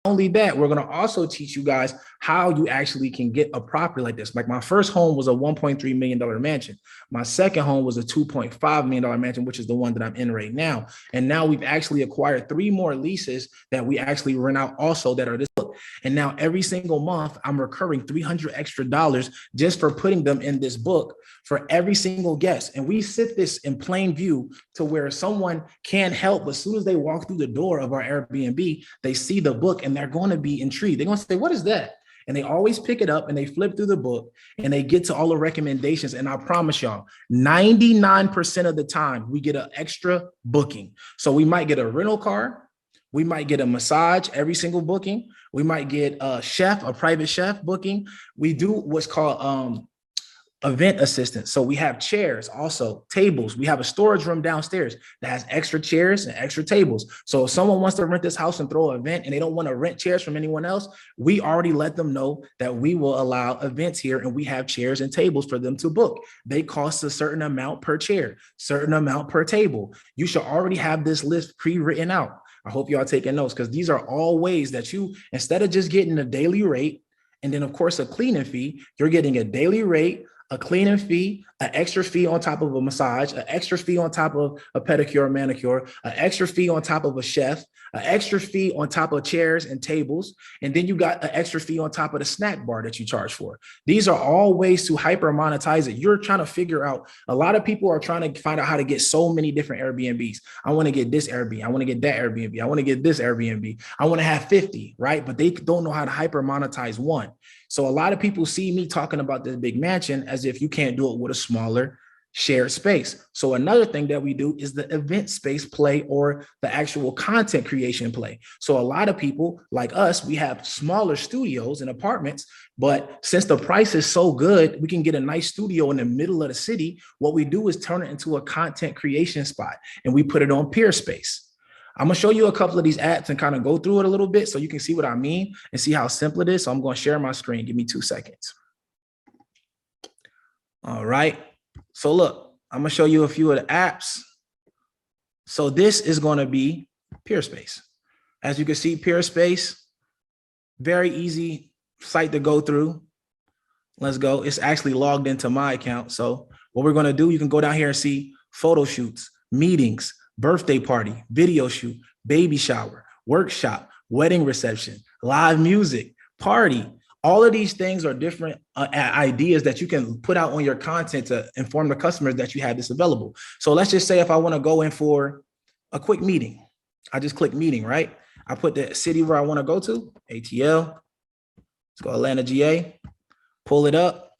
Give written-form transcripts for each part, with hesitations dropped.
only that, we're going to also teach you guys how you actually can get a property like this. Like my first home was a $1.3 million mansion. My second home was a $2.5 million mansion, which is the one that I'm in right now. And now we've actually acquired 3 more leases that we actually rent out also that are this book. And now every single month I'm recurring $300 extra just for putting them in this book for every single guest. And we sit this in plain view to where someone can't help, but as soon as they walk through the door of our Airbnb, they see the book and they're going to be intrigued. They're going to say, what is that? And they always pick it up and they flip through the book and they get to all the recommendations. And I promise y'all, 99% of the time we get an extra booking. So we might get a rental car. We might get a massage every single booking. We might get a private chef booking. We do what's called event assistance. So we have chairs, also tables. We have a storage room downstairs that has extra chairs and extra tables. So if someone wants to rent this house and throw an event and they don't want to rent chairs from anyone else, we already let them know that we will allow events here and we have chairs and tables for them to book. They cost a certain amount per chair, certain amount per table. You should already have this list pre-written out. I hope y'all taking notes because these are all ways that you, instead of just getting a daily rate and then of course a cleaning fee, you're getting a daily rate, a cleaning fee, an extra fee on top of a massage, an extra fee on top of a pedicure, manicure, an extra fee on top of a chef, an extra fee on top of chairs and tables. And then you got an extra fee on top of the snack bar that you charge for. These are all ways to hyper monetize it. You're trying to figure out, a lot of people are trying to find out how to get so many different Airbnbs. I want to get this Airbnb. I want to get that Airbnb. I want to get this Airbnb. I want to have 50, right? But they don't know how to hyper monetize one. So a lot of people see me talking about this big mansion as if you can't do it with a smaller shared space. So another thing that we do is the event space play or the actual content creation play. So a lot of people like us, we have smaller studios and apartments, but since the price is so good, we can get a nice studio in the middle of the city. What we do is turn it into a content creation spot and we put it on Peerspace. I'm going to show you a couple of these apps and kind of go through it a little bit so you can see what I mean and see how simple it is. So I'm going to share my screen. Give me 2 seconds. All right. So look, I'm going to show you a few of the apps. So this is going to be Peerspace. As you can see, Peerspace, very easy site to go through. Let's go. It's actually logged into my account. So what we're going to do, you can go down here and see photo shoots, meetings, birthday party, video shoot, baby shower, workshop, wedding reception, live music, party. All of these things are different ideas that you can put out on your content to inform the customers that you have this available. So let's just say if I want to go in for a quick meeting, I just click meeting, right? I put the city where I want to go to, ATL. Let's go Atlanta, GA, pull it up.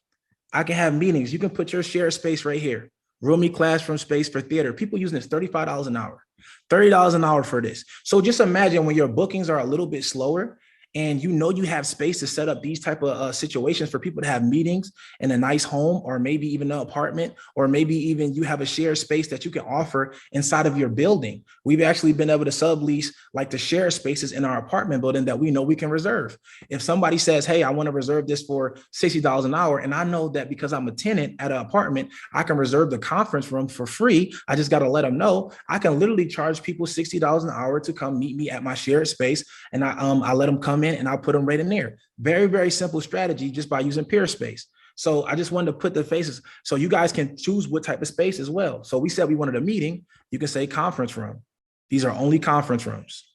I can have meetings. You can put your shared space right here. Roomy classroom space for theater. People using this $35 an hour, $30 an hour for this. So just imagine when your bookings are a little bit slower and you know you have space to set up these type of situations for people to have meetings in a nice home or maybe even an apartment, or maybe even you have a shared space that you can offer inside of your building. We've actually been able to sublease like the shared spaces in our apartment building that we know we can reserve. If somebody says, hey, I want to reserve this for $60 an hour, and I know that because I'm a tenant at an apartment, I can reserve the conference room for free. I just got to let them know. I can literally charge people $60 an hour to come meet me at my shared space, and I let them come in and I'll put them right in there. Very, very simple strategy just by using Peerspace. So I just wanted to put the faces so you guys can choose what type of space as well. So we said we wanted a meeting. You can say conference room. These are only conference rooms.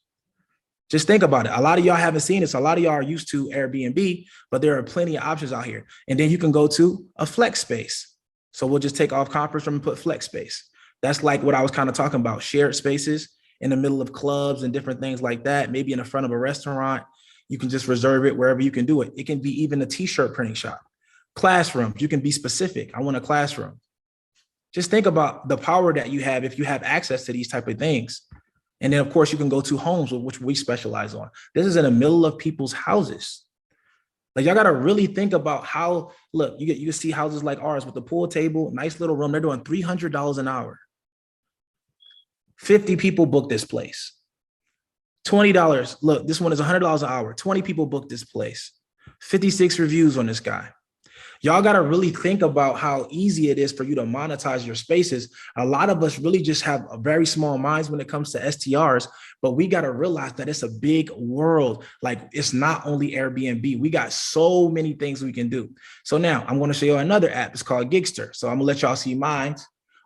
Just think about it. A lot of y'all haven't seen this. A lot of y'all are used to Airbnb, but there are plenty of options out here. And then you can go to a flex space. So we'll just take off conference room and put flex space. That's like what I was kind of talking about, shared spaces in the middle of clubs and different things like that, maybe in the front of a restaurant. You can just reserve it wherever you can do it. It can be even a t-shirt printing shop. Classrooms, you can be specific. I want a classroom. Just think about the power that you have if you have access to these type of things. And then of course you can go to homes, which we specialize on. This is in the middle of people's houses. Like y'all got to really think about how, look, you can see houses like ours with the pool table, nice little room. They're doing $300 an hour. 50 people book this place. $20. Look, this one is $100 an hour. 20 people booked this place. 56 reviews on this guy. Y'all got to really think about how easy it is for you to monetize your spaces. A lot of us really just have a very small minds when it comes to STRs, but we got to realize that it's a big world. Like it's not only Airbnb. We got so many things we can do. So now I'm going to show you another app. It's called Gigster. So I'm gonna let y'all see mine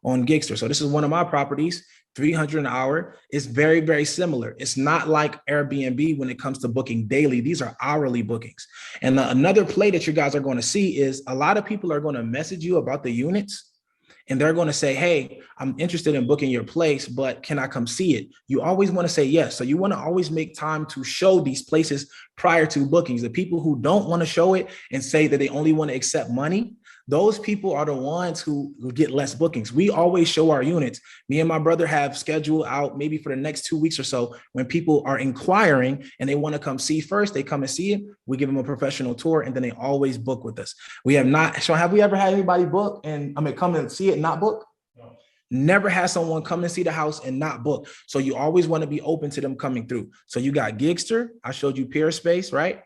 on Gigster. So this is one of my properties. 300 an hour is very, very similar. It's not like Airbnb when it comes to booking daily. These are hourly bookings. And another play that you guys are going to see is a lot of people are going to message you about the units and they're going to say, hey, I'm interested in booking your place, but can I come see it? You always want to say yes. So you want to always make time to show these places prior to bookings. The people who don't want to show it and say that they only want to accept money, those people are the ones who get less bookings. We always show our units. Me and my brother have scheduled out maybe for the next 2 weeks or so. When people are inquiring and they want to come see first, they come and see it. We give them a professional tour and then they always book with us. We have not. So have we ever had anybody book and come and see it and not book? No. Never had someone come and see the house and not book. So you always want to be open to them coming through. So you got Gigster. I showed you Peerspace, right?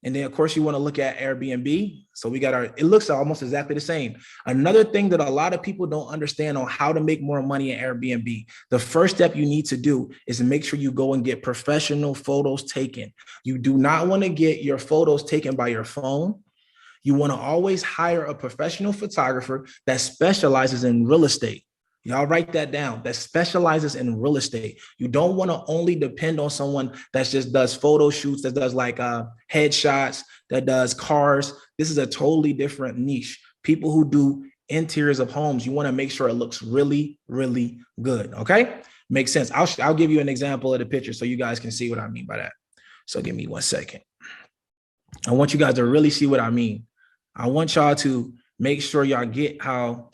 And then, of course, you want to look at Airbnb. So we got it looks almost exactly the same. Another thing that a lot of people don't understand on how to make more money in Airbnb, the first step you need to do is to make sure you go and get professional photos taken. You do not want to get your photos taken by your phone. You want to always hire a professional photographer that specializes in real estate. Y'all write that down. That specializes in real estate. You don't want to only depend on someone that just does photo shoots, that does like headshots, that does cars. This is a totally different niche. People who do interiors of homes, you want to make sure it looks really, really good. Okay, makes sense. I'll give you an example of the picture so you guys can see what I mean by that. So give me 1 second. I want you guys to really see what I mean. I want y'all to make sure y'all get how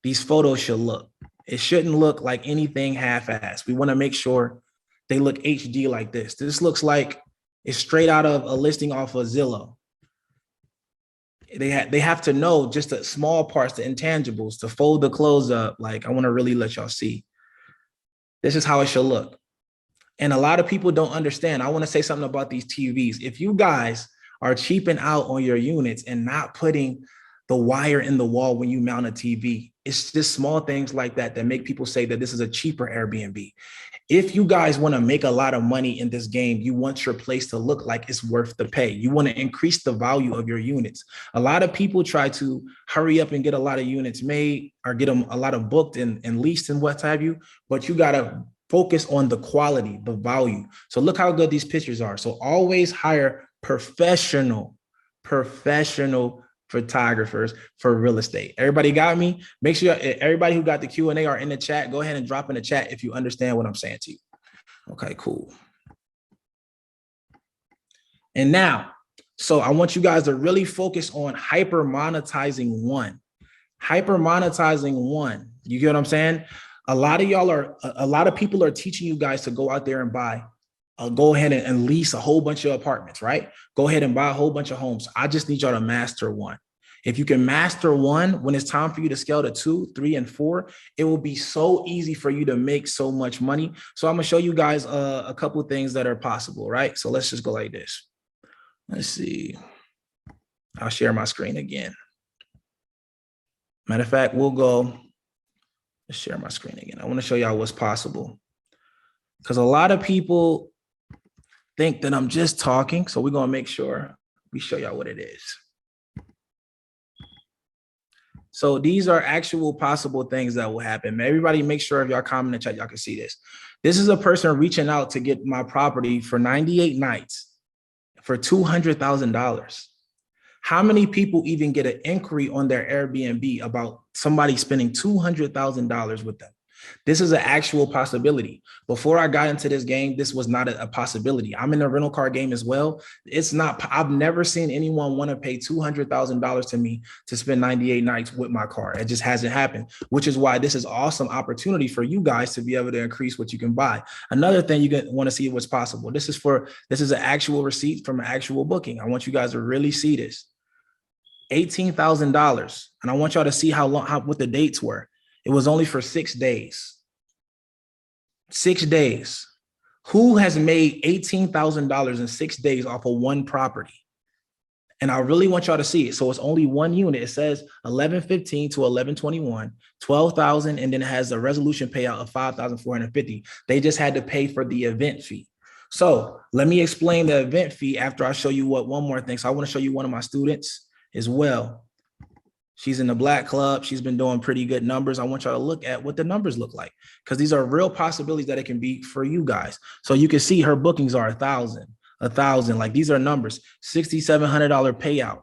these photos should look. It shouldn't look like anything half-assed. We want to make sure they look HD like this. This looks like it's straight out of a listing off of Zillow. They have to know just the small parts, the intangibles, to fold the clothes up. Like I want to really let y'all see. This is how it should look. And a lot of people don't understand. I want to say something about these TVs. If you guys are cheaping out on your units and not putting the wire in the wall when you mount a TV, it's just small things like that that make people say that this is a cheaper Airbnb. If you guys want to make a lot of money in this game, you want your place to look like it's worth the pay. You want to increase the value of your units. A lot of people try to hurry up and get a lot of units made or get them a lot of booked and leased and what have you, but you got to focus on the quality, the value. So look how good these pictures are. So always hire professional photographers for real estate. Everybody got me? Make sure everybody who got the Q&A are in the chat. Go ahead and drop in the chat if you understand what I'm saying to you. Okay, cool. And now, so I want you guys to really focus on hyper monetizing one. Hyper monetizing one. You get what I'm saying? A lot of people are teaching you guys to go out there and buy go ahead and lease a whole bunch of apartments, right? Go ahead and buy a whole bunch of homes. I just need y'all to master one. If you can master one, when it's time for you to scale to 2, 3, and 4, it will be so easy for you to make so much money. So I'm gonna show you guys a couple of things that are possible, right? So let's just go like this. Let's see. I'll share my screen again. Matter of fact, let's share my screen again. I wanna show y'all what's possible. Because a lot of people think that I'm just talking. So we're going to make sure we show y'all what it is. So these are actual possible things that will happen. Everybody make sure if y'all comment in the chat, y'all can see this. This is a person reaching out to get my property for 98 nights for $200,000. How many people even get an inquiry on their Airbnb about somebody spending $200,000 with them? This is an actual possibility. Before I got into this game, this was not a possibility. I'm in the rental car game as well. It's not, I've never seen anyone want to pay $200,000 to me to spend 98 nights with my car. It just hasn't happened, which is why this is awesome opportunity for you guys to be able to increase what you can buy. Another thing you want to see what's possible. This is an actual receipt from an actual booking. I want you guys to really see this. $18,000. And I want y'all to see what the dates were. It was only for 6 days. 6 days. Who has made $18,000 in 6 days off of one property? And I really want y'all to see it. So it's only one unit. It says 1115 to 1121, 12,000, and then it has a resolution payout of 5,450. They just had to pay for the event fee. So let me explain the event fee after I show you one more thing. So I want to show you one of my students as well. She's in the Black Club. She's been doing pretty good numbers. I want y'all to look at what the numbers look like, because these are real possibilities that it can be for you guys. So you can see her bookings are 1,000. Like these are numbers. $6,700 payout.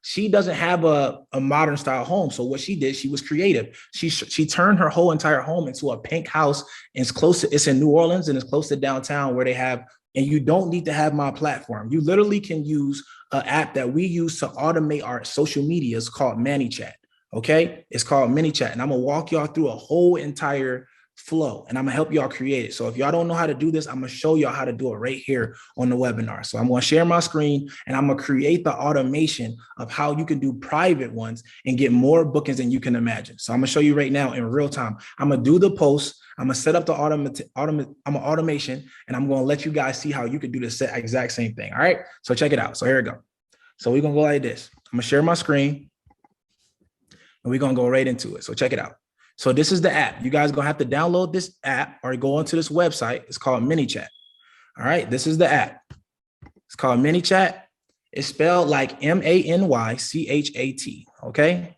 She doesn't have a modern style home. So what she did, she was creative. She turned her whole entire home into a pink house. And it's in New Orleans and it's close to downtown where they have, and you don't need to have my platform. You literally can use an app that we use to automate our social media. It's called ManyChat. Okay. It's called ManyChat. And I'm going to walk y'all through a whole entire flow, and I'm gonna help y'all create it. So if y'all don't know how to do this, I'm gonna show y'all how to do it right here on the webinar. So I'm gonna share my screen and I'm gonna create the automation of how you can do private ones and get more bookings than you can imagine. So I'm gonna show you right now in real time. I'm gonna do the post. I'm gonna set up the automation, and I'm gonna let you guys see how you can do the exact same thing. All right. So check it out. So here we go. So we're gonna go like this. I'm gonna share my screen, and we're gonna go right into it. So check it out. So this is the app. You guys are gonna have to download this app or go onto this website. It's called ManyChat. All right, this is the app. It's called ManyChat. It's spelled like ManyChat. Okay,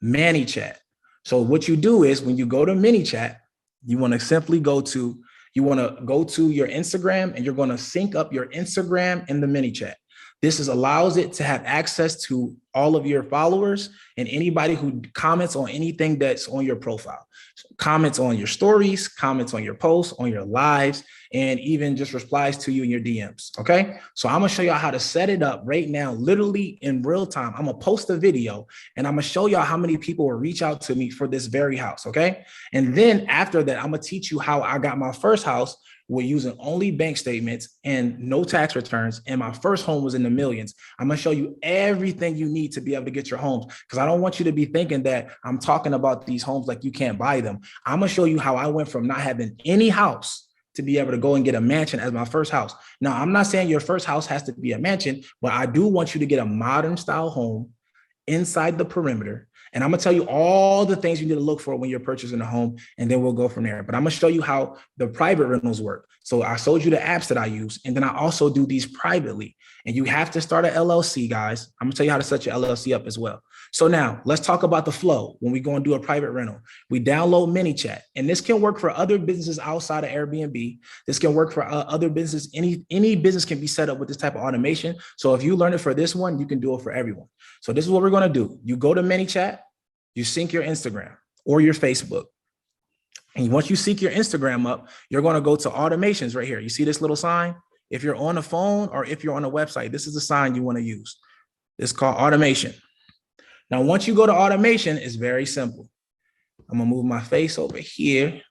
ManyChat. So what you do is when you go to ManyChat, you want to simply go to your Instagram, and you're going to sync up your Instagram in the ManyChat. This allows it to have access to all of your followers and anybody who comments on anything that's on your profile. Comments on your stories, comments on your posts, on your lives, and even just replies to you in your DMs, okay? So I'm gonna show y'all how to set it up right now, literally in real time. I'm gonna post a video, and I'm gonna show y'all how many people will reach out to me for this very house, okay? And then after that, I'm gonna teach you how I got my first house. We're using only bank statements and no tax returns. And my first home was in the millions. I'm gonna show you everything you need to be able to get your homes, because I don't want you to be thinking that I'm talking about these homes like you can't buy them. I'm gonna show you how I went from not having any house to be able to go and get a mansion as my first house. Now, I'm not saying your first house has to be a mansion, but I do want you to get a modern style home inside the perimeter. And I'm gonna tell you all the things you need to look for when you're purchasing a home, and then we'll go from there. But I'm gonna show you how the private rentals work. So I showed you the apps that I use, and then I also do these privately. And you have to start an LLC, guys. I'm gonna tell you how to set your LLC up as well. So now let's talk about the flow when we go and do a private rental. We download ManyChat, and this can work for other businesses outside of Airbnb. This can work for other businesses. Any business can be set up with this type of automation. So if you learn it for this one, you can do it for everyone. So this is what we're gonna do. You go to ManyChat, you sync your Instagram or your Facebook. And once you sync your Instagram up, you're going to go to automations right here. You see this little sign? If you're on a phone or if you're on a website, this is the sign you want to use. It's called automation. Now, once you go to automation, it's very simple. I'm going to move my face over here,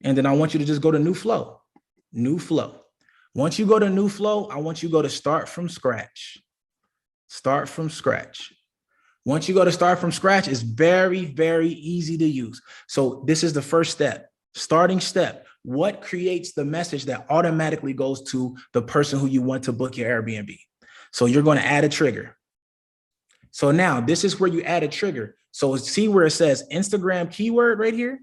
and then I want you to just go to new flow. New flow. Once you go to new flow, I want you to go to start from scratch. Start from scratch. Once you go to start from scratch, it's very, very easy to use. So this is the first step, starting step. What creates the message that automatically goes to the person who you want to book your Airbnb? So you're going to add a trigger. So now this is where you add a trigger. So see where it says Instagram keyword right here?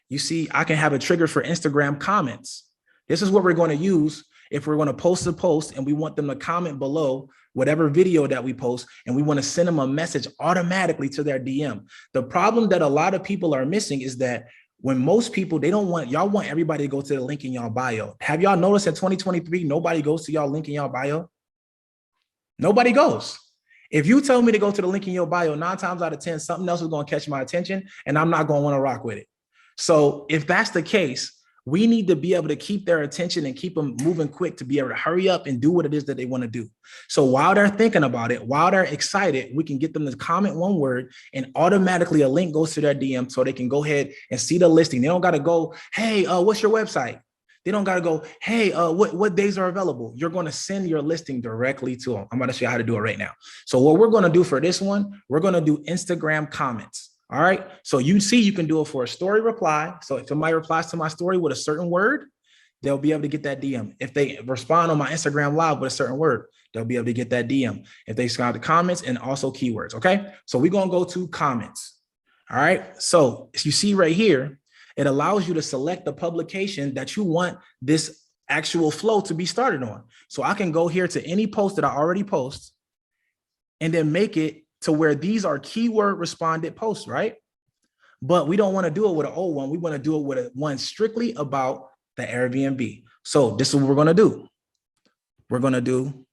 You see, I can have a trigger for Instagram comments. This is what we're going to use if we're going to post a post and we want them to comment below whatever video that we post, and we want to send them a message automatically to their DM. The problem that a lot of people are missing is that when most people, y'all want everybody to go to the link in y'all bio. Have y'all noticed in 2023, nobody goes to y'all link in y'all bio? Nobody goes. If you tell me to go to the link in your bio, 9 times out of 10, something else is going to catch my attention, and I'm not going to want to rock with it. So if that's the case, we need to be able to keep their attention and keep them moving quick to be able to hurry up and do what it is that they want to do. So while they're thinking about it, while they're excited, we can get them to comment one word, and automatically a link goes to their DM so they can go ahead and see the listing. They don't got to go, hey, what's your website? They don't got to go, hey, what days are available? You're going to send your listing directly to them. I'm going to show you how to do it right now. So what we're going to do for this one, we're going to do Instagram comments. All right. So you see, you can do it for a story reply. So if somebody replies to my story with a certain word, they'll be able to get that DM. If they respond on my Instagram live with a certain word, they'll be able to get that DM. If they scout the comments and also keywords, okay? So we're gonna go to comments. All right, so as you see right here, it allows you to select the publication that you want this actual flow to be started on. So I can go here to any post that I already post and then make it to where these are keyword responded posts, right? But we don't want to do it with an old one. We want to do it with a one strictly about the Airbnb. So this is what we're going to do. We're going to do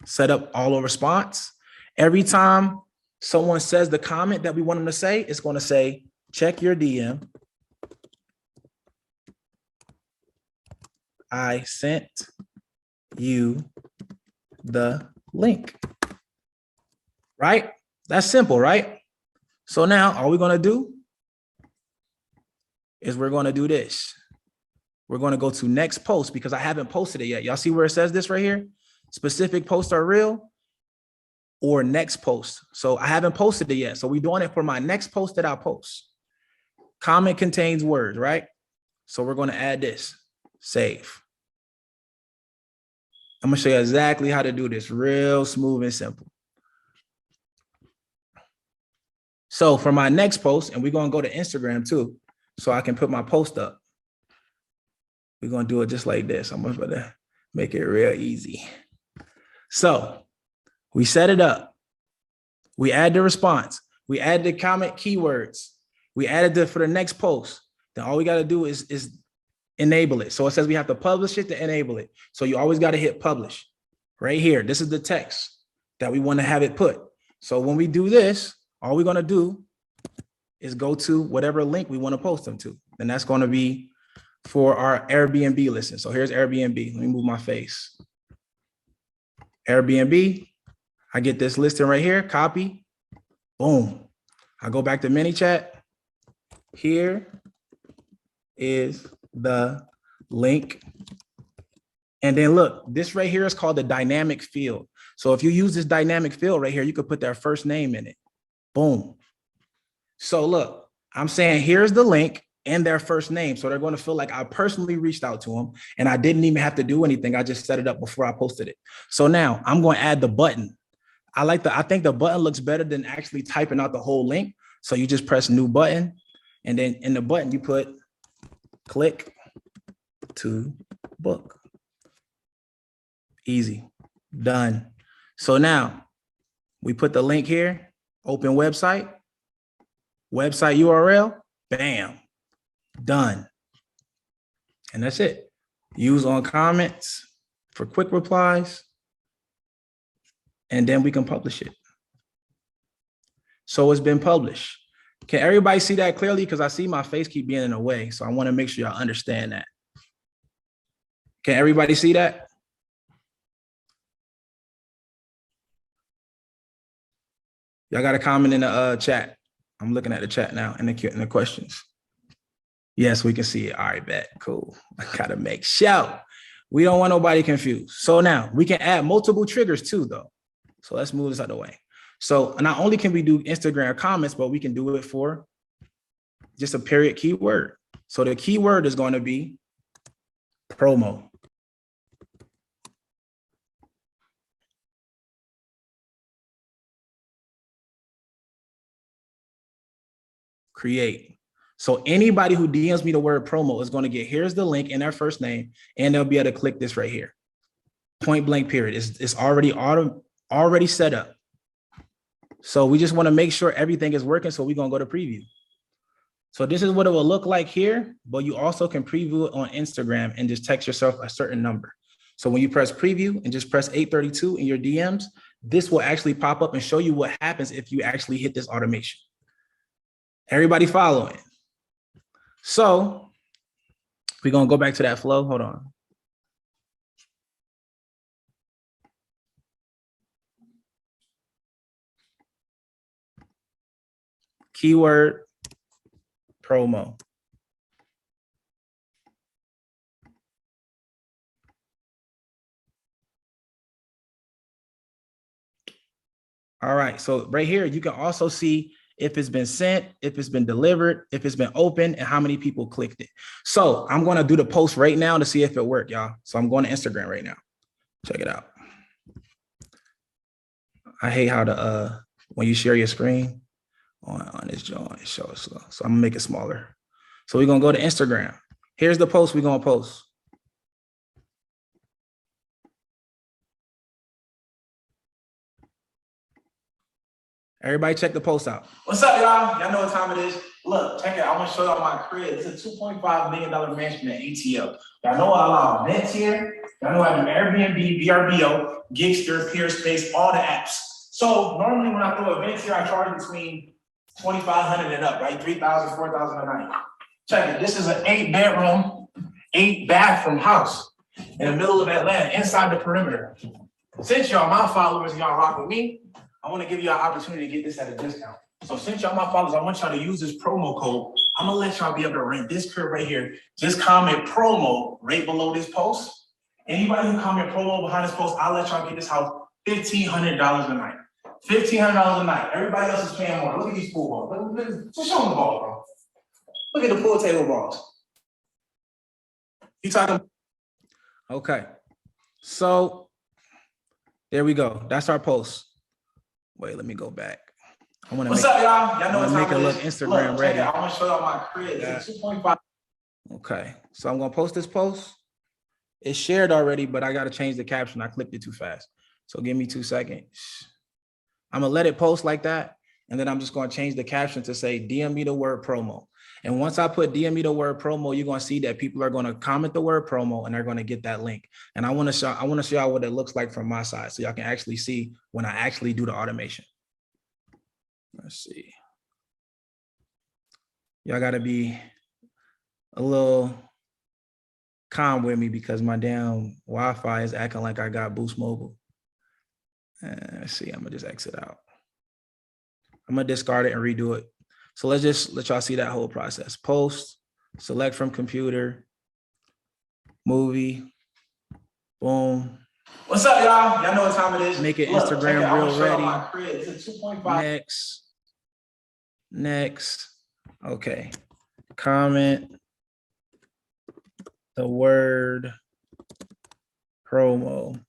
set up auto response. Every time someone says the comment that we want them to say, it's going to say, check your DM. I sent you the link. Right? That's simple, right? So now all we're going to do is we're going to do this. We're going to go to next post because I haven't posted it yet. Y'all see where it says this right here? Specific posts are real or next post. So I haven't posted it yet. So we're doing it for my next post that I post. Comment contains words, right? So we're going to add this, save. I'm going to show you exactly how to do this real smooth and simple. So for my next post, and we're going to go to Instagram too, so I can put my post up. We're going to do it just like this. I'm going to make it real easy. So we set it up. We add the response. We add the comment keywords. We added it for the next post. Then all we got to do is enable it. So it says we have to publish it to enable it. So you always got to hit publish right here. This is the text that we want to have it put. So when we do this, all we're going to do is go to whatever link we want to post them to. And that's going to be for our Airbnb listing. So here's Airbnb. Let me move my face. Airbnb. I get this listing right here, copy, boom. I go back to ManyChat. Here is the link. And then look, this right here is called the dynamic field. So if you use this dynamic field right here, you could put their first name in it. Boom. So look, I'm saying here's the link and their first name. So they're going to feel like I personally reached out to them and I didn't even have to do anything. I just set it up before I posted it. So now I'm going to add the button. I think the button looks better than actually typing out the whole link. So you just press new button. And then in the button, you put click to book. Easy, done. So now we put the link here, open website URL, bam, done. And that's it. Use on comments for quick replies. And then we can publish it. So it's been published. Can everybody see that clearly? Because I see my face keep being in the way. So I want to make sure y'all understand that. Can everybody see that? Y'all got a comment in the chat. I'm looking at the chat now in the questions. Yes, we can see it. All right, bet. Cool. I gotta make sure. We don't want nobody confused. So now we can add multiple triggers too, though. So let's move this out of the way. So not only can we do Instagram comments, but we can do it for just a period keyword. So the keyword is going to be promo. Create. So anybody who DMs me the word promo is going to get, here's the link in their first name, and they'll be able to click this right here. Point blank period. It's already set up. So we just want to make sure everything is working. So we're going to go to preview. So this is what it will look like here, but you also can preview it on Instagram and just text yourself a certain number. So when you press preview and just press 832 in your DMs, this will actually pop up and show you what happens if you actually hit this automation. Everybody following? So we're going to go back to that flow. Hold on. Keyword promo. All right, so right here, you can also see if it's been sent, if it's been delivered, if it's been opened, and how many people clicked it. So I'm going to do the post right now to see if it worked, y'all. So I'm going to Instagram right now. Check it out. I hate how when you share your screen on this joint, it shows slow. So I'm gonna make it smaller. So we're gonna go to Instagram. Here's the post we're gonna post. Everybody check the post out. What's up, y'all? Y'all know what time it is. Look, check it out. I'm gonna show y'all my crib. It's a $2.5 million mansion at ATL. Y'all know I allow events here. Y'all know I do Airbnb, VRBO, Gigster, Peerspace, all the apps. So normally when I throw events here, I charge between $2,500 and up, right? $3,000, $4,000 a night. Check it. This is an 8-bedroom, 8-bathroom house in the middle of Atlanta, inside the perimeter. Since y'all my followers and y'all rock with me, I want to give you an opportunity to get this at a discount. So since y'all my followers, I want y'all to use this promo code. I'm gonna let y'all be able to rent this crib right here. Just comment promo right below this post. Anybody who comment promo behind this post, I'll let y'all get this house $1,500 a night. $1,500 a night. Everybody else is paying more. Look at these pool balls. Look, just show them the ball, bro. Look at the pool table balls. You talking? Okay. So there we go. That's our post. Wait, let me go back. I want to make, up, y'all? Y'all know what make it look Instagram ready. I want to show y'all my crib. It's 2.5. Okay. So I'm gonna post this post. It's shared already, but I gotta change the caption. I clicked it too fast. So give me 2 seconds. I'm gonna let it post like that. And then I'm just gonna change the caption to say DM me the word promo. And once I put DM me the word promo, you're gonna see that people are gonna comment the word promo and they're gonna get that link. And I wanna show y'all what it looks like from my side so y'all can actually see when I actually do the automation. Let's see. Y'all gotta be a little calm with me because my damn Wi-Fi is acting like I got Boost Mobile. Let's see, I'm gonna just exit out. I'm gonna discard it and redo it. So let's just let y'all see that whole process. Post, select from computer, movie, boom. What's up, y'all? Y'all know what time it is. Make it Instagram real ready. Next. Okay. Comment the word promo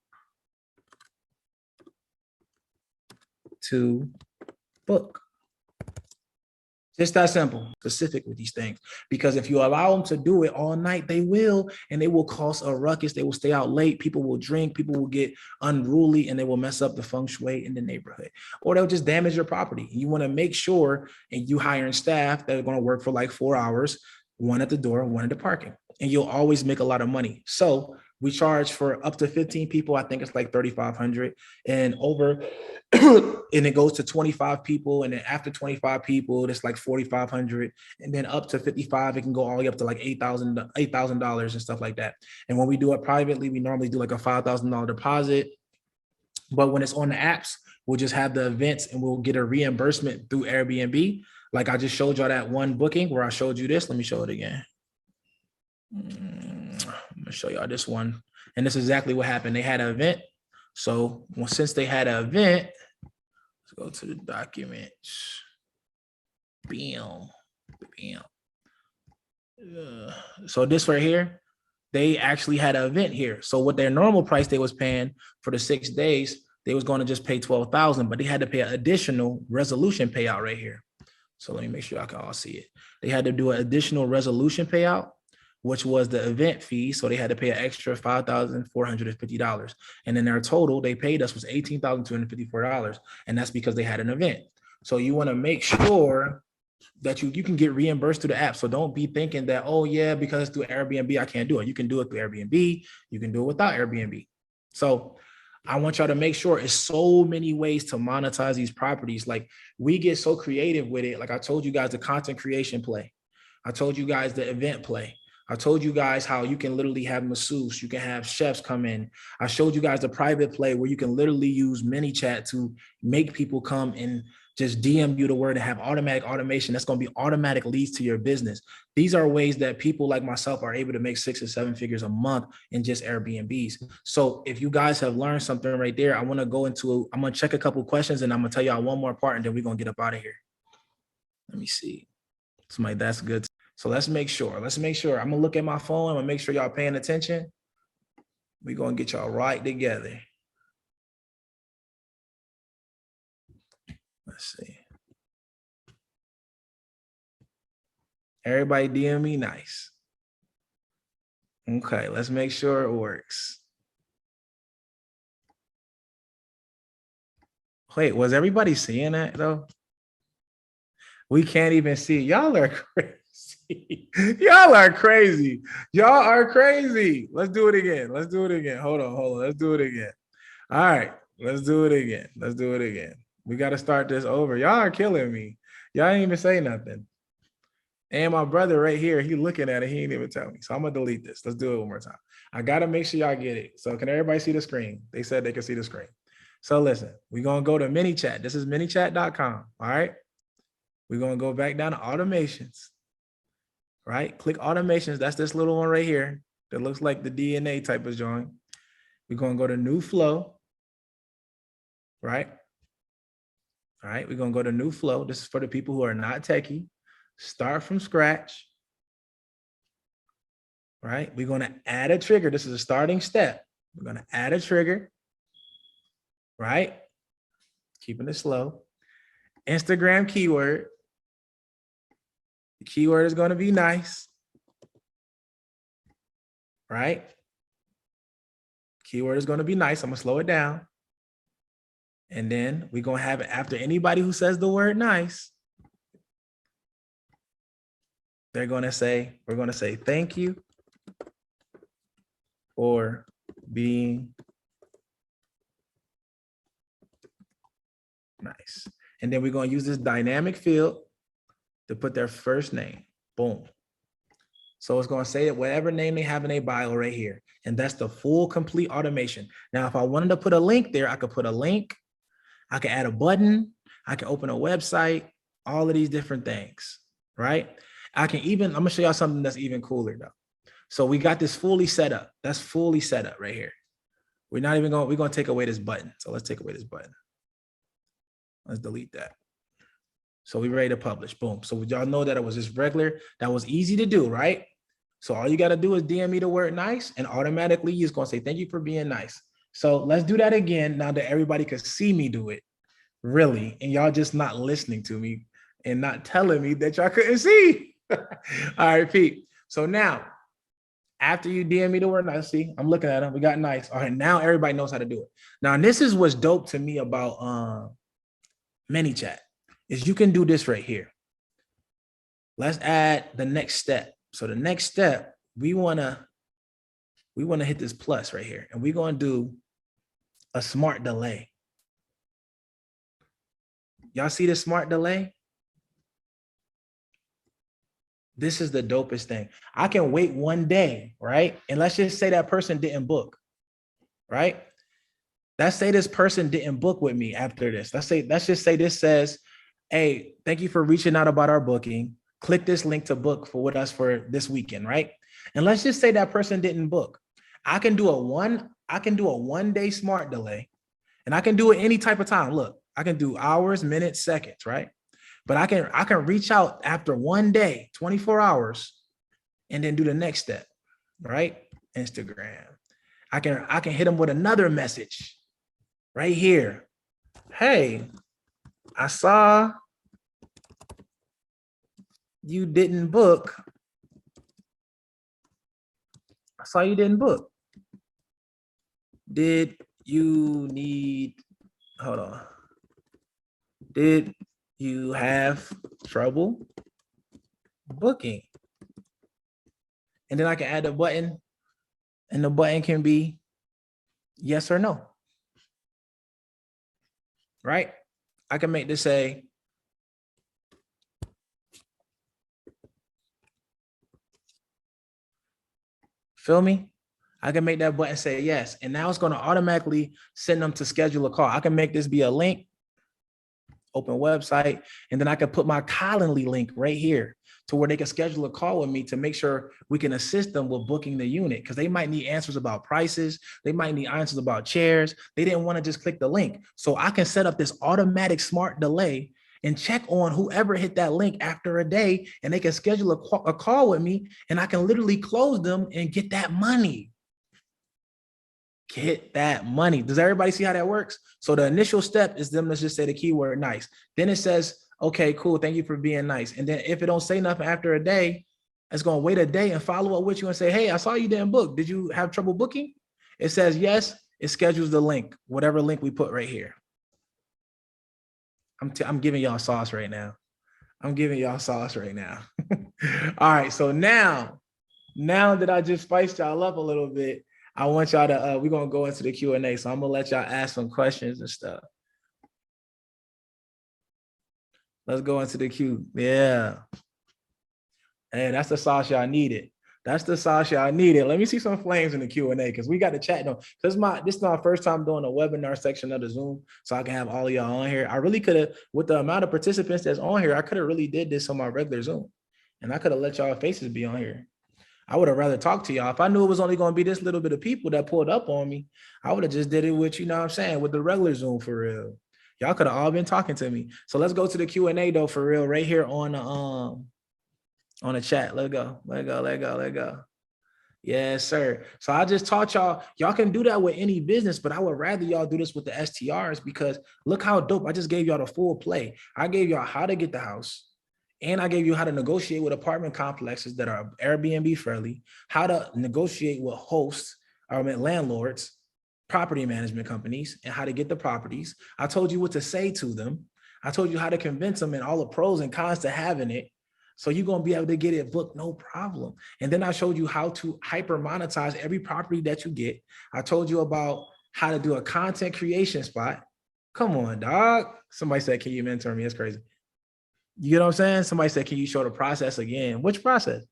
to book. Just that simple, specific with these things. Because if you allow them to do it all night, they will, and they will cause a ruckus. They will stay out late. People will drink. People will get unruly, and they will mess up the feng shui in the neighborhood, or they'll just damage your property. You want to make sure, and you hiring staff that are going to work for like 4 hours, one at the door, one at the parking, and you'll always make a lot of money. So we charge for up to 15 people. I think it's like 3,500 and over, and it goes to 25 people. And then after 25 people, it's like 4,500. And then up to 55, it can go all the way up to like $8,000 and stuff like that. And when we do it privately, we normally do like a $5,000 deposit. But when it's on the apps, we'll just have the events and we'll get a reimbursement through Airbnb. Like I just showed y'all that one booking where I showed you this. Let me show it again. I'm gonna show y'all this one. And this is exactly what happened. They had an event. So since they had an event, let's go to the documents. Bam. So this right here, they actually had an event here. So what their normal price they was paying for the 6 days, they was going to just pay $12,000, but they had to pay an additional resolution payout right here. So let me make sure I can all see it. They had to do an additional resolution payout, which was the event fee. So they had to pay an extra $5,450. And then their total they paid us was $18,254. And that's because they had an event. So you want to make sure that you can get reimbursed through the app. So don't be thinking that, oh yeah, because it's through Airbnb, I can't do it. You can do it through Airbnb. You can do it without Airbnb. So I want y'all to make sure it's so many ways to monetize these properties. Like we get so creative with it. Like I told you guys, the content creation play. I told you guys the event play. I told you guys how you can literally have masseuse, you can have chefs come in. I showed you guys the private play where you can literally use ManyChat to make people come and just DM you the word and have automatic automation. That's going to be automatic leads to your business. These are ways that people like myself are able to make 6 or 7 figures a month in just Airbnbs. So if you guys have learned something right there, I'm going to check a couple questions and I'm going to tell y'all one more part and then we're going to get up out of here. Let me see. Somebody, that's good. So let's make sure. Let's make sure. I'm gonna look at my phone. I'm gonna make sure y'all paying attention. We're gonna get y'all right together. Let's see. Everybody DM me nice. Okay, let's make sure it works. Wait, was everybody seeing that though? We can't even see. Y'all are crazy. Y'all are crazy. Y'all are crazy. Let's do it again. Let's do it again. Hold on. Let's do it again. All right, let's do it again. Let's do it again. We got to start this over. Y'all are killing me. Y'all ain't even say nothing. And my brother right here, he looking at it. He ain't even tell me. So I'm gonna delete this. Let's do it one more time. I gotta make sure y'all get it. So can everybody see the screen? They said they can see the screen. So listen, we're gonna go to MiniChat. This is minichat.com. All right. We're gonna go back down to automations. Right? Click automations. That's this little one right here that looks like the DNA type of joint. We're gonna go to new flow. Right? All right, we're gonna go to new flow. This is for the people who are not techie. Start from scratch. Right? We're gonna add a trigger. This is a starting step. We're gonna add a trigger. Right? Keeping it slow. Instagram keyword. The keyword is gonna be nice. Right? Keyword is gonna be nice. I'm gonna slow it down. And then we're gonna have it after anybody who says the word nice. We're gonna say thank you for being nice. And then we're gonna use this dynamic field to put their first name. Boom. So it's gonna say that whatever name they have in their bio right here. And that's the full complete automation. Now, if I wanted to put a link there, I could put a link. I can add a button. I can open a website, all of these different things, right? I'm gonna show y'all something that's even cooler though. So we got this fully set up. That's fully set up right here. We're gonna take away this button. So let's take away this button. Let's delete that. So we're ready to publish, boom. So y'all know that it was just regular, that was easy to do, right? So all you gotta do is DM me the word nice and automatically you're gonna say, thank you for being nice. So let's do that again now that everybody could see me do it, really. And y'all just not listening to me and not telling me that y'all couldn't see. All right, Pete. So now, after you DM me the word nice, see, I'm looking at them. We got nice. All right, now everybody knows how to do it. Now, and this is what's dope to me about ManyChat is you can do this right here. Let's add the next step. So the next step, we wanna hit this plus right here, and we're gonna do a smart delay. Y'all see this smart delay? This is the dopest thing. I can wait one day, right? And let's just say that person didn't book, right? Let's say this person didn't book with me after this. Let's just say this says, hey, thank you for reaching out about our booking. Click this link to book with us for this weekend, right? And let's just say that person didn't book. I can do a 1 day smart delay, and I can do it any type of time. Look, I can do hours, minutes, seconds, right? But I can reach out after 1 day, 24 hours, and then do the next step, right? Instagram. I can hit them with another message right here. Hey, I saw you didn't book. I saw you didn't book. Did you need, hold on. Did you have trouble booking? And then I can add a button, and the button can be yes or no, right? I can make this say, feel me? I can make that button say yes, and now it's gonna automatically send them to schedule a call. I can make this be a link, open website, and then I can put my Calendly link right here to where they can schedule a call with me to make sure we can assist them with booking the unit, because they might need answers about prices. They might need answers about chairs. They didn't want to just click the link. So I can set up this automatic smart delay, and check on whoever hit that link after a day, and they can schedule a call with me, and I can literally close them and get that money. Get that money. Does everybody see how that works? So the initial step is them to just say the keyword nice. Then it says, okay, cool, thank you for being nice. And then if it don't say nothing after a day, it's going to wait a day and follow up with you and say, hey, I saw you didn't book. Did you have trouble booking? It says yes. It schedules the link, whatever link we put right here. I'm giving y'all sauce right now. I'm giving y'all sauce right now. All right. So now that I just spiced y'all up a little bit, I want y'all to, we're going to go into the Q&A. So I'm going to let y'all ask some questions and stuff. Let's go into the Q. Yeah. Hey, that's the sauce y'all needed. That's the sauce y'all needed. Let me see some flames in the Q&A because we got to chat though. This is my first time doing a webinar section of the Zoom, so I can have all of y'all on here. I really could have, with the amount of participants that's on here, I could have really did this on my regular Zoom, and I could have let y'all faces be on here. I would have rather talked to y'all. If I knew it was only going to be this little bit of people that pulled up on me, I would have just did it with, you know what I'm saying, with the regular Zoom for real. Y'all could have all been talking to me. So let's go to the Q&A though, for real, right here on the chat. Let go. Yes, sir. So I just taught y'all can do that with any business, but I would rather y'all do this with the STRs because look how dope. I just gave y'all the full play. I gave y'all how to get the house, and I gave you how to negotiate with apartment complexes that are Airbnb friendly, how to negotiate with hosts or landlords, property management companies, and how to get the properties. I told you what to say to them. I told you how to convince them and all the pros and cons to having it. So you're going to be able to get it booked, no problem. And then I showed you how to hyper monetize every property that you get. I told you about how to do a content creation spot. Come on, dog. Somebody said, can you mentor me? It's crazy. You know what I'm saying? Somebody said, can you show the process again? Which process?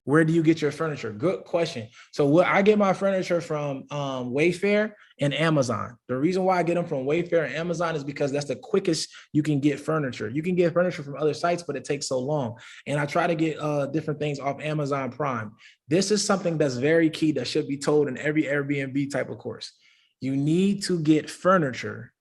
Where do you get your furniture? Good question. So what I get my furniture from Wayfair and Amazon. The reason why I get them from Wayfair and Amazon is because that's the quickest you can get furniture. You can get furniture from other sites, but it takes so long. And I try to get different things off Amazon Prime. This is something that's very key that should be told in every Airbnb type of course. You need to get furniture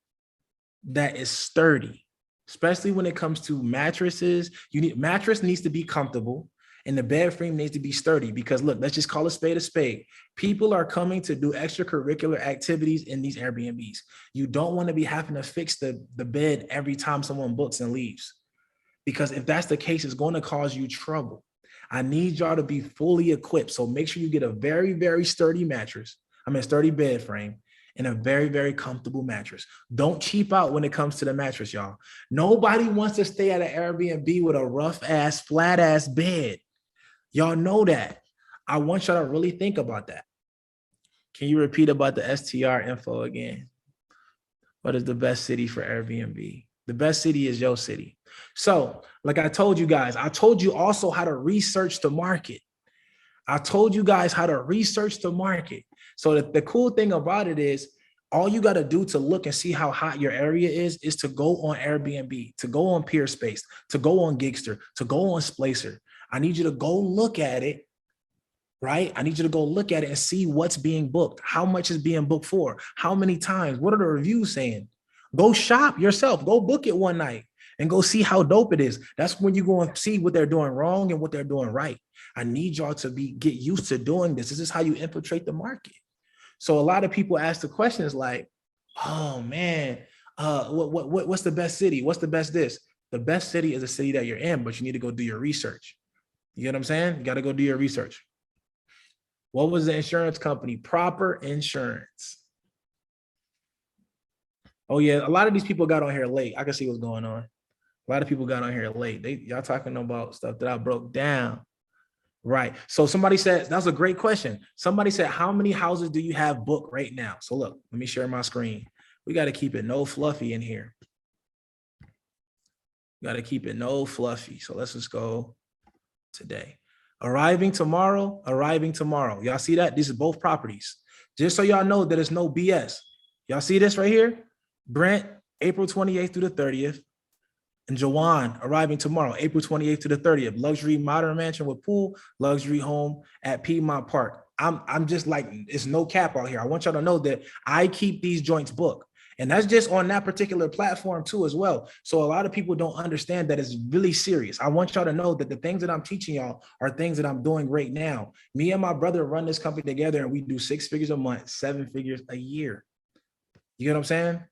that is sturdy, especially when it comes to mattresses. Mattress needs to be comfortable. And the bed frame needs to be sturdy because look, let's just call a spade a spade. People are coming to do extracurricular activities in these Airbnbs. You don't want to be having to fix the bed every time someone books and leaves. Because if that's the case, it's going to cause you trouble. I need y'all to be fully equipped. So make sure you get a very, very sturdy mattress. Sturdy bed frame and a very, very comfortable mattress. Don't cheap out when it comes to the mattress, y'all. Nobody wants to stay at an Airbnb with a rough ass, flat ass bed. Y'all know that. I want y'all to really think about that. Can you repeat about the STR info again? What is the best city for Airbnb? The best city is your city. So, like I told you guys, I told you also how to research the market. I told you guys how to research the market. So the cool thing about it is all you got to do to look and see how hot your area is to go on Airbnb, to go on Peerspace, to go on Gigster, to go on Splacer. I need you to go look at it, right? I need you to go look at it and see what's being booked. How much is being booked for? How many times? What are the reviews saying? Go shop yourself. Go book it one night and go see how dope it is. That's when you go and see what they're doing wrong and what they're doing right. I need y'all to get used to doing this. This is how you infiltrate the market. So a lot of people ask the questions like, oh man, what's the best city? What's the best this? The best city is a city that you're in, but you need to go do your research. You get what I'm saying? You got to go do your research. What was the insurance company? Proper Insurance. Oh yeah, a lot of these people got on here late. I can see what's going on. A lot of people got on here late. Y'all talking about stuff that I broke down. Right. So somebody said, that's a great question. Somebody said, how many houses do you have booked right now? So look, let me share my screen. We got to keep it no fluffy in here. Got to keep it no fluffy. So let's just go today. Arriving tomorrow. Y'all see that? These are both properties. Just so y'all know that it's no BS. Y'all see this right here? Brent, April 28th through the 30th. And Jawan arriving tomorrow, April 28th to the 30th. Luxury modern mansion with pool, luxury home at Piedmont Park. I'm just like, it's no cap out here. I want y'all to know that I keep these joints booked. And that's just on that particular platform too, as well. So a lot of people don't understand that it's really serious. I want y'all to know that the things that I'm teaching y'all are things that I'm doing right now. Me and my brother run this company together and we do 6 figures a month, 7 figures a year. You get what I'm saying?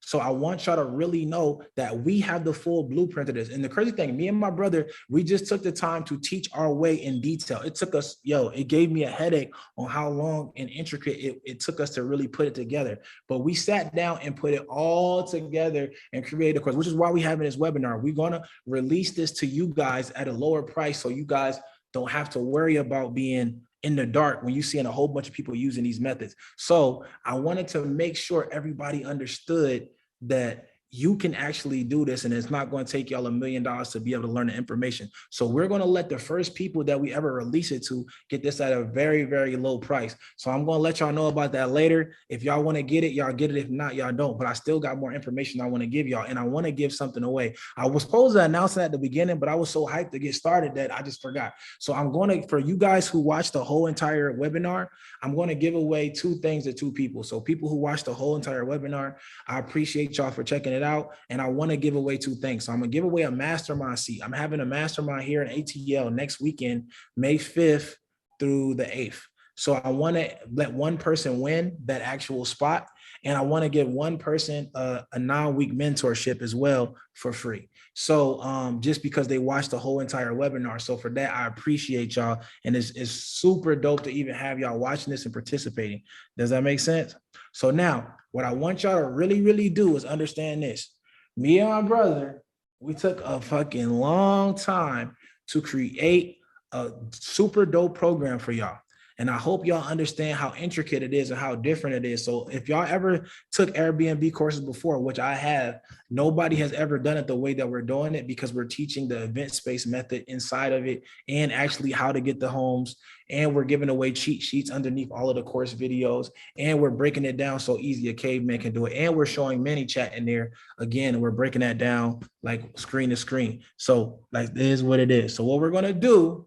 So I want y'all to really know that we have the full blueprint of this. And the crazy thing, me and my brother, we just took the time to teach our way in detail. It took us, it gave me a headache on how long and intricate it took us to really put it together. But we sat down and put it all together and created a course, which is why we having this webinar. We're going to release this to you guys at a lower price so you guys don't have to worry about being in the dark when you seeing a whole bunch of people using these methods. So I wanted to make sure everybody understood that you can actually do this and it's not going to take y'all $1 million to be able to learn the information. So we're going to let the first people that we ever release it to get this at a very, very low price. So I'm going to let y'all know about that later. If y'all want to get it, y'all get it. If not, y'all don't. But I still got more information I want to give y'all, and I want to give something away. I was supposed to announce it at the beginning, but I was so hyped to get started that I just forgot. So I'm going to, for you guys who watched the whole entire webinar, I'm going to give away 2 things to 2 people. So people who watched the whole entire webinar, I appreciate y'all for checking it out. And I want to give away 2 things. So I'm going to give away a mastermind seat. I'm having a mastermind here in ATL next weekend, May 5th through the 8th. So I want to let one person win that actual spot. And I want to give one person a 9-week mentorship as well for free. So just because they watched the whole entire webinar. So for that, I appreciate y'all. And it's super dope to even have y'all watching this and participating. Does that make sense? So now what I want y'all to really, really do is understand this. Me and my brother, we took a fucking long time to create a super dope program for y'all. And I hope y'all understand how intricate it is and how different it is. So if y'all ever took Airbnb courses before, which I have, nobody has ever done it the way that we're doing it, because we're teaching the event space method inside of it and actually how to get the homes. And we're giving away cheat sheets underneath all of the course videos. And we're breaking it down so easy a caveman can do it. And we're showing ManyChat in there again. And we're breaking that down like screen to screen. So like, this is what it is. So what we're going to do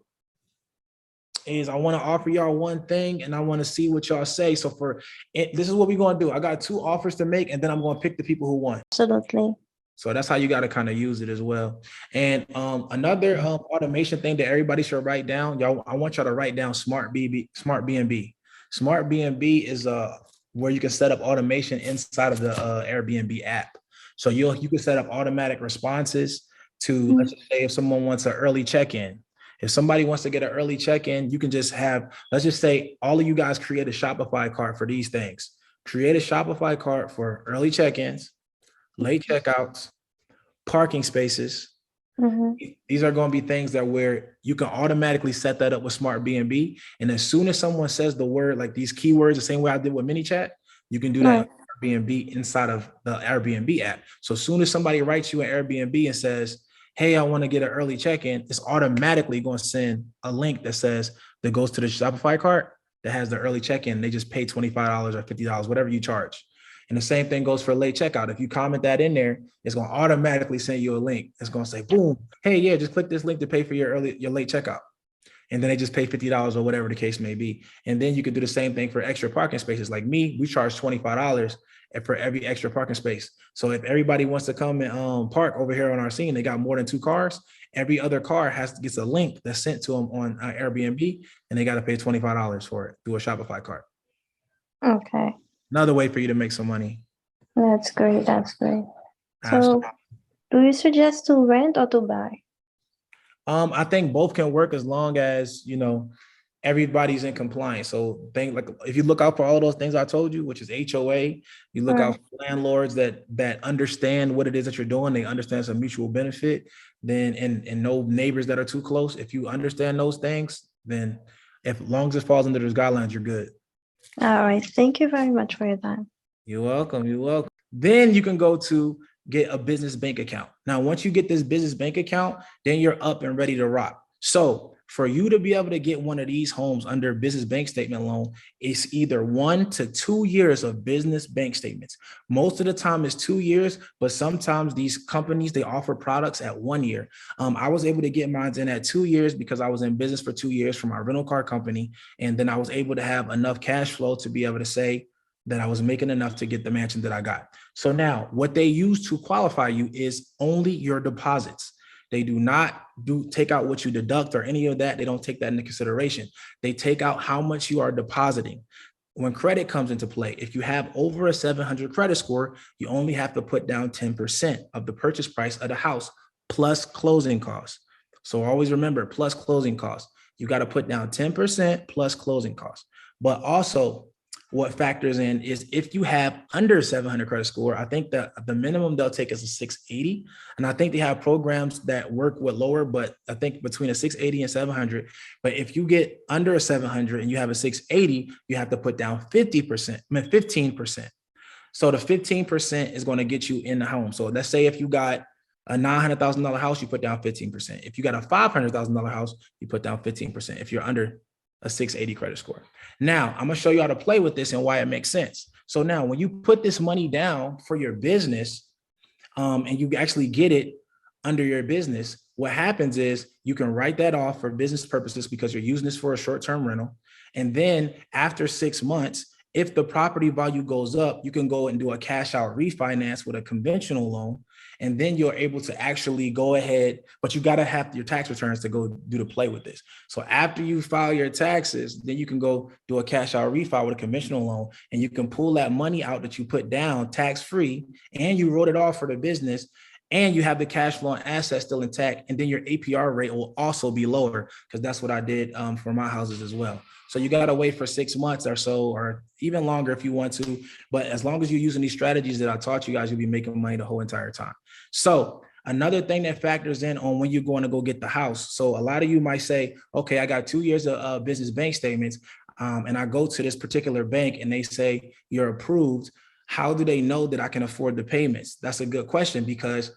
is I want to offer y'all one thing and I want to see what y'all say. So for it, this is what we're going to do. I got 2 offers to make and then I'm going to pick the people who won. Absolutely. So that's how you got to kind of use it as well. And another automation thing that everybody should write down, y'all, I want y'all to write down Smart BNB. Smart BNB is where you can set up automation inside of the Airbnb app. So you can set up automatic responses to, let's just say if someone wants an early check-in. If somebody wants to get an early check-in, you can just have, let's just say all of you guys create a Shopify cart for these things. Create a Shopify cart for early check-ins, late checkouts, parking spaces. These are going to be things that where you can automatically set that up with Smart BNB. And as soon as someone says the word, like these keywords, the same way I did with ManyChat, you can do that Airbnb inside of the Airbnb app. So as soon as somebody writes you an Airbnb and says, hey, I want to get an early check-in, it's automatically going to send a link that says that goes to the Shopify cart that has the early check-in. They just pay $25 or $50, whatever you charge. And the same thing goes for late checkout. If you comment that in there, it's going to automatically send you a link. It's going to say, boom, hey, yeah, just click this link to pay for your late checkout. And then they just pay $50 or whatever the case may be. And then you can do the same thing for extra parking spaces. Like me, we charge $25 for every extra parking space. So if everybody wants to come and park over here on our scene, they got more than 2 cars, every other car gets a link that's sent to them on Airbnb, and they got to pay $25 for it through a Shopify cart. Okay. Another way for you to make some money. That's great. So do you suggest to rent or to buy? I think both can work as long as, everybody's in compliance. So like if you look out for all those things I told you, which is HOA, you look out for landlords that understand what it is that you're doing. They understand it's a mutual benefit. Then and no neighbors that are too close. If you understand those things, then as long as it falls under those guidelines, you're good. All right. Thank you very much for your time. You're welcome. Then you can go to get a business bank account. Now, once you get this business bank account, then you're up and ready to rock. So for you to be able to get one of these homes under business bank statement loan, it's either 1 to 2 years of business bank statements. Most of the time it's 2 years, but sometimes these companies, they offer products at 1 year. I was able to get mine in at 2 years because I was in business for 2 years for my rental car company. And then I was able to have enough cash flow to be able to say, that I was making enough to get the mansion that I got. So now what they use to qualify you is only your deposits. They do not take out what you deduct or any of that. They don't take that into consideration. They take out how much you are depositing. When credit comes into play, if you have over a 700 credit score, you only have to put down 10% of the purchase price of the house plus closing costs. So always remember, plus closing costs. You got to put down 10% plus closing costs. But also, what factors in is if you have under 700 credit score, I think that the minimum they'll take is a 680. And I think they have programs that work with lower, but I think between a 680 and 700. But if you get under a 700 and you have a 680, you have to put down 50%, I mean 15%. So the 15% is going to get you in the home. So let's say if you got a $900,000 house, you put down 15%. If you got a $500,000 house, you put down 15% if you're under a 680 credit score. Now, I'm gonna show you how to play with this and why it makes sense. So now when you put this money down for your business, and you actually get it under your business, what happens is you can write that off for business purposes because you're using this for a short-term rental. And then after 6 months, if the property value goes up, you can go and do a cash out refinance with a conventional loan. And then you're able to actually go ahead, but you got to have your tax returns to go do the play with this. So after you file your taxes, then you can go do a cash out refi with a conventional loan, and you can pull that money out that you put down tax-free, and you wrote it off for the business, and you have the cash flow and assets still intact. And then your APR rate will also be lower, because that's what I did for my houses as well. So you got to wait for 6 months or so, or even longer if you want to. But as long as you're using these strategies that I taught you guys, you'll be making money the whole entire time. So another thing that factors in on when you're going to go get the house. So a lot of you might say, okay, I got 2 years of business bank statements, and I go to this particular bank and they say you're approved. How do they know that I can afford the payments? That's a good question, because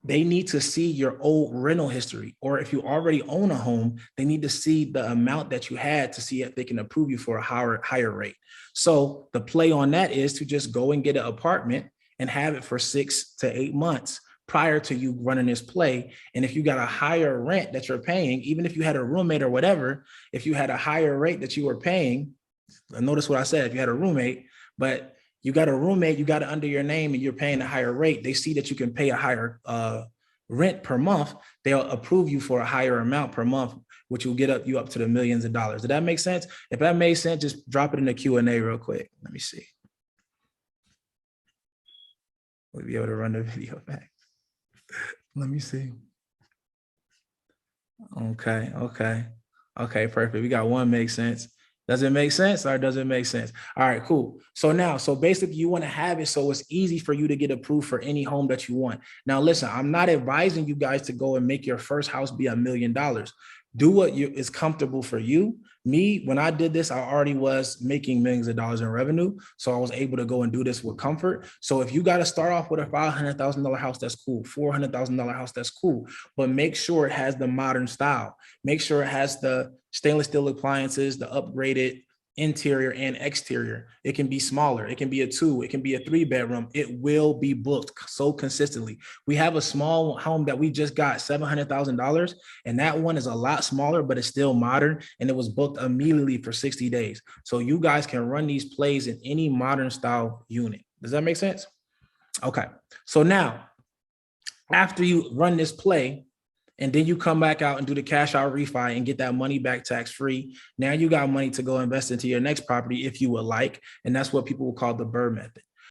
they need to see your old rental history, or if you already own a home, they need to see the amount that you had to see if they can approve you for a higher rate. So the play on that is to just go and get an apartment and have it for 6 to 8 months prior to you running this play. And if you got a higher rent that you're paying, even if you had a roommate or whatever, if you had a higher rate that you were paying, notice what I said, if you had a roommate, but you got a roommate, you got it under your name and you're paying a higher rate, they see that you can pay a higher rent per month, they'll approve you for a higher amount per month, which will get you up to the millions of dollars. Did that make sense? If that made sense, just drop it in the Q&A real quick. Let me see. We'll be able to run the video back. Let me see. Okay, perfect. We got one make sense. Does it make sense or does it make sense? All right, cool. So basically you want to have it so it's easy for you to get approved for any home that you want. Now, listen, I'm not advising you guys to go and make your first house be $1 million. Do what is comfortable for you. Me, when I did this, I already was making millions of dollars in revenue. So I was able to go and do this with comfort. So if you got to start off with a $500,000 house, that's cool. $400,000 house, that's cool. But make sure it has the modern style. Make sure it has the stainless steel appliances, the upgraded interior and exterior. It can be smaller. It can be a 2. It can be a 3-bedroom. It will be booked so consistently. We have a small home that we just got $700,000, and that one is a lot smaller, but it's still modern, and it was booked immediately for 60 days. So you guys can run these plays in any modern style unit. Does that make sense? Okay. So now, after you run this play, and then you come back out and do the cash out refi and get that money back tax-free. Now you got money to go invest into your next property if you would like. And that's what people will call the BRRRR method.